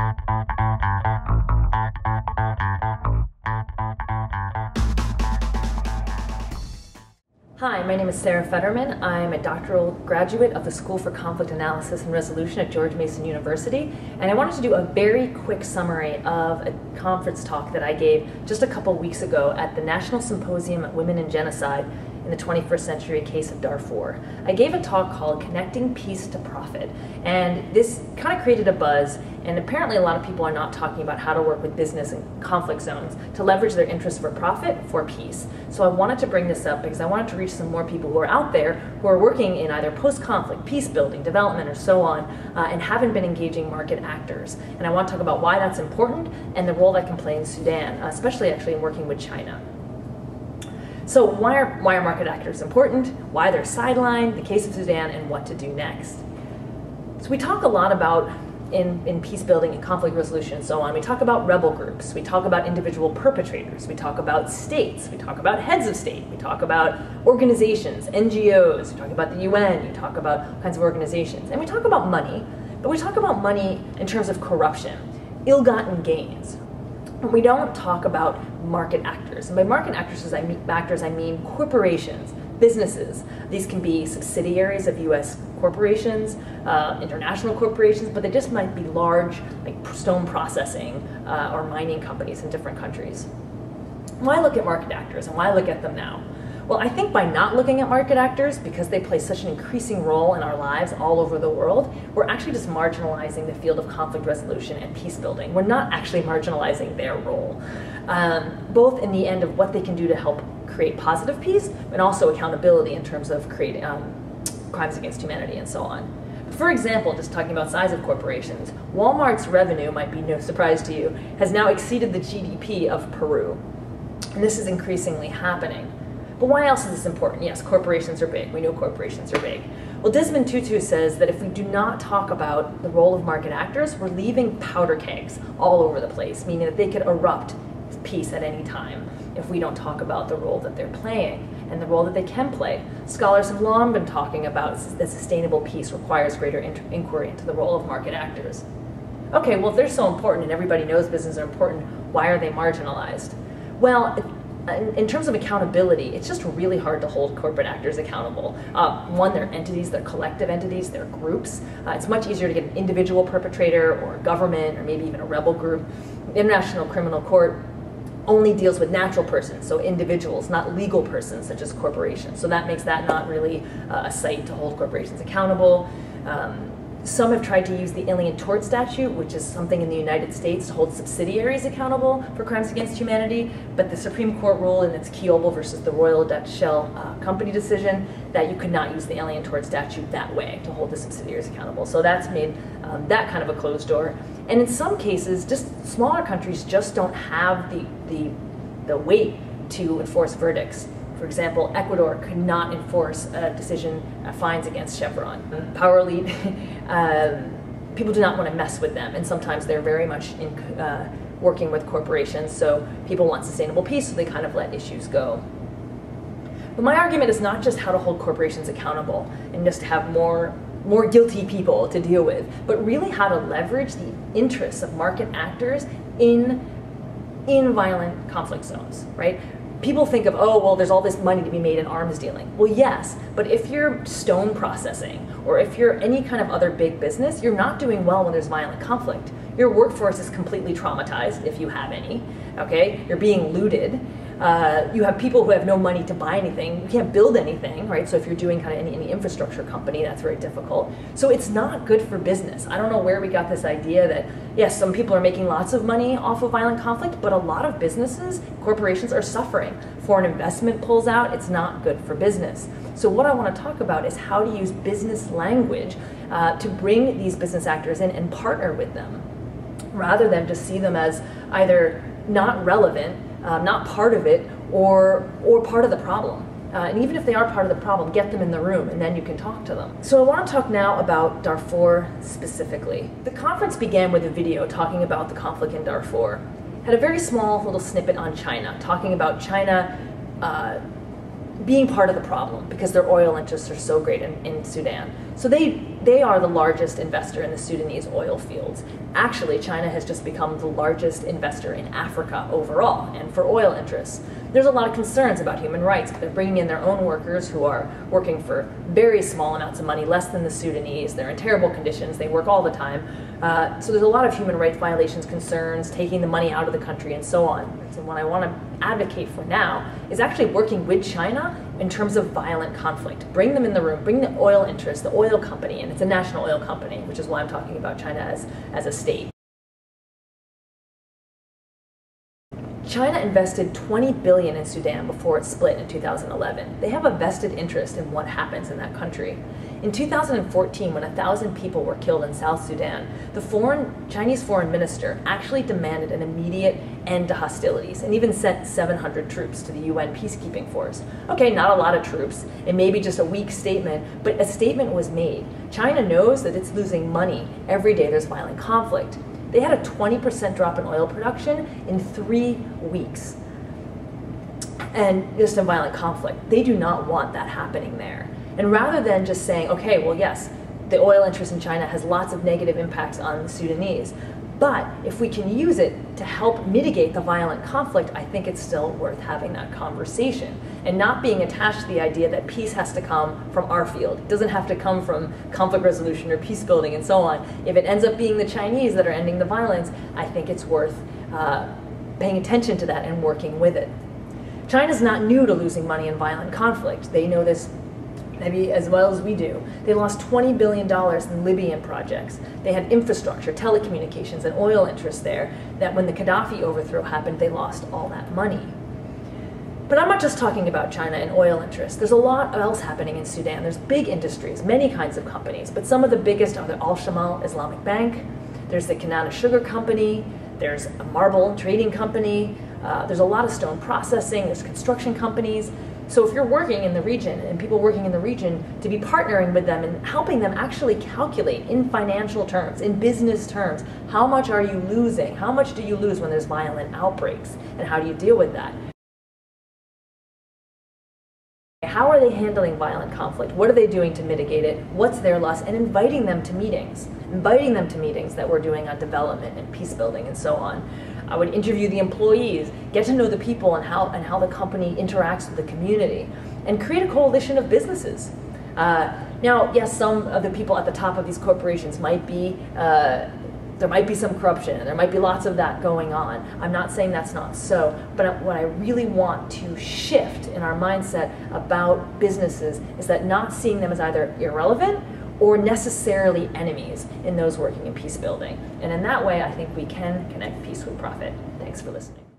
Hi, my name is Sarah Federman. I'm a doctoral graduate of the School for Conflict Analysis and Resolution at George Mason University, and I wanted to do a very quick summary of a conference talk that I gave just a couple weeks ago at the National Symposium on Women and Genocide in the 21st Century Case of Darfur. I gave a talk called Connecting Peace to Profit, and this kind of created a buzz, and apparently a lot of people are not talking about how to work with business in conflict zones to leverage their interests for profit for peace. So I wanted to bring this up because I wanted to reach some more people who are out there who are working in either post-conflict, peace building, development, or so on, and haven't been engaging market actors. And I want to talk about why that's important and the role that can play in Sudan, especially actually in working with China. So why are market actors important, why they're sidelined, the case of Sudan, and what to do next? So we talk a lot about, in peace building and conflict resolution and so on, we talk about rebel groups, we talk about individual perpetrators, we talk about states, we talk about heads of state, we talk about organizations, NGOs, we talk about the UN, you talk about all kinds of organizations, and we talk about money, but we talk about money in terms of corruption, ill-gotten gains. We don't talk about market actors. And by market actors, I mean corporations, businesses. These can be subsidiaries of US corporations, international corporations, but they just might be large, like stone processing or mining companies in different countries. Why look at market actors and why look at them now? Well, I think by not looking at market actors, because they play such an increasing role in our lives all over the world, we're actually just marginalizing the field of conflict resolution and peace building. We're not actually marginalizing their role, both in the end of what they can do to help create positive peace, and also accountability in terms of creating crimes against humanity and so on. For example, just talking about size of corporations, Walmart's revenue, might be no surprise to you, has now exceeded the GDP of Peru. And this is increasingly happening. But why else is this important? Yes, corporations are big. We know corporations are big. Well, Desmund Tutu says that if we do not talk about the role of market actors, we're leaving powder kegs all over the place, meaning that they could erupt peace at any time if we don't talk about the role that they're playing and the role that they can play. Scholars have long been talking about that sustainable peace requires greater inquiry into the role of market actors. Okay, well, if they're so important and everybody knows businesses are important, why are they marginalized? Well, in terms of accountability, it's just really hard to hold corporate actors accountable. One, they're entities, they're collective entities, they're groups. It's much easier to get an individual perpetrator or a government or maybe even a rebel group. The International Criminal Court only deals with natural persons, so individuals, not legal persons such as corporations. So that makes that not really a site to hold corporations accountable. Some have tried to use the Alien Tort Statute, which is something in the United States to hold subsidiaries accountable for crimes against humanity, but the Supreme Court ruled in its Kiobel versus the Royal Dutch Shell Company decision that you could not use the Alien Tort Statute that way to hold the subsidiaries accountable. So that's made that kind of a closed door. And in some cases, just smaller countries just don't have the weight to enforce verdicts. For example, Ecuador could not enforce a decision, fines against Chevron. Power elite, people do not want to mess with them, and sometimes they're very much working with corporations, so people want sustainable peace, so they kind of let issues go. But my argument is not just how to hold corporations accountable and just have more guilty people to deal with, but really how to leverage the interests of market actors in violent conflict zones, right? People think of, oh, well, there's all this money to be made in arms dealing. Well, yes, but if you're stone processing or if you're any kind of other big business, you're not doing well when there's violent conflict. Your workforce is completely traumatized, if you have any, okay? You're being looted. You have people who have no money to buy anything. You can't build anything, right? So if you're doing kind of any infrastructure company, that's very difficult. So it's not good for business. I don't know where we got this idea that, yes, some people are making lots of money off of violent conflict, but a lot of businesses, corporations are suffering. Foreign investment pulls out, it's not good for business. So what I want to talk about is how to use business language to bring these business actors in and partner with them, rather than just see them as either not relevant, not part of it, or part of the problem. And even if they are part of the problem, get them in the room and then you can talk to them. So I want to talk now about Darfur specifically. The conference began with a video talking about the conflict in Darfur. Had a very small little snippet on China, talking about China being part of the problem because their oil interests are so great in Sudan. So they they are the largest investor in the Sudanese oil fields. Actually, China has just become the largest investor in Africa overall, and for oil interests. There's a lot of concerns about human rights. They're bringing in their own workers who are working for very small amounts of money, less than the Sudanese. They're in terrible conditions. They work all the time. So there's a lot of human rights violations, concerns, taking the money out of the country, and so on. So what I want to advocate for now is actually working with China in terms of violent conflict. Bring them in the room, bring the oil interests, the oil company, and it's a national oil company, which is why I'm talking about China as a state. China invested $20 billion in Sudan before it split in 2011. They have a vested interest in what happens in that country. In 2014, when 1,000 people were killed in South Sudan, the Chinese foreign minister actually demanded an immediate end to hostilities and even sent 700 troops to the UN peacekeeping force. Okay, not a lot of troops. It may be just a weak statement, but a statement was made. China knows that it's losing money every day there's violent conflict. They had a 20% drop in oil production in 3 weeks. And just in violent conflict. They do not want that happening there. And rather than just saying, okay, well, yes, the oil interest in China has lots of negative impacts on the Sudanese, but if we can use it to help mitigate the violent conflict, I think it's still worth having that conversation and not being attached to the idea that peace has to come from our field. It doesn't have to come from conflict resolution or peace building and so on. If it ends up being the Chinese that are ending the violence, I think it's worth paying attention to that and working with it. China's not new to losing money in violent conflict. They know this maybe as well as we do. They lost $20 billion in Libyan projects. They had infrastructure, telecommunications, and oil interests there that when the Gaddafi overthrow happened, they lost all that money. But I'm not just talking about China and oil interests. There's a lot else happening in Sudan. There's big industries, many kinds of companies, but some of the biggest are the Al-Shamal Islamic Bank, there's the Kanana Sugar Company, there's a marble trading company, there's a lot of stone processing, there's construction companies. So if you're working in the region and people working in the region, to be partnering with them and helping them actually calculate in financial terms, in business terms, how much are you losing? How much do you lose when there's violent outbreaks? And how do you deal with that? How are they handling violent conflict? What are they doing to mitigate it? What's their loss? And inviting them to meetings. Inviting them to meetings that we're doing on development and peace building and so on. I would interview the employees, get to know the people and how the company interacts with the community, and create a coalition of businesses. Now, yes, some of the people at the top of these corporations might be, there might be some corruption, and there might be lots of that going on. I'm not saying that's not so, but what I really want to shift in our mindset about businesses is that not seeing them as either irrelevant or necessarily enemies in those working in peace building. And in that way, I think we can connect peace with profit. Thanks for listening.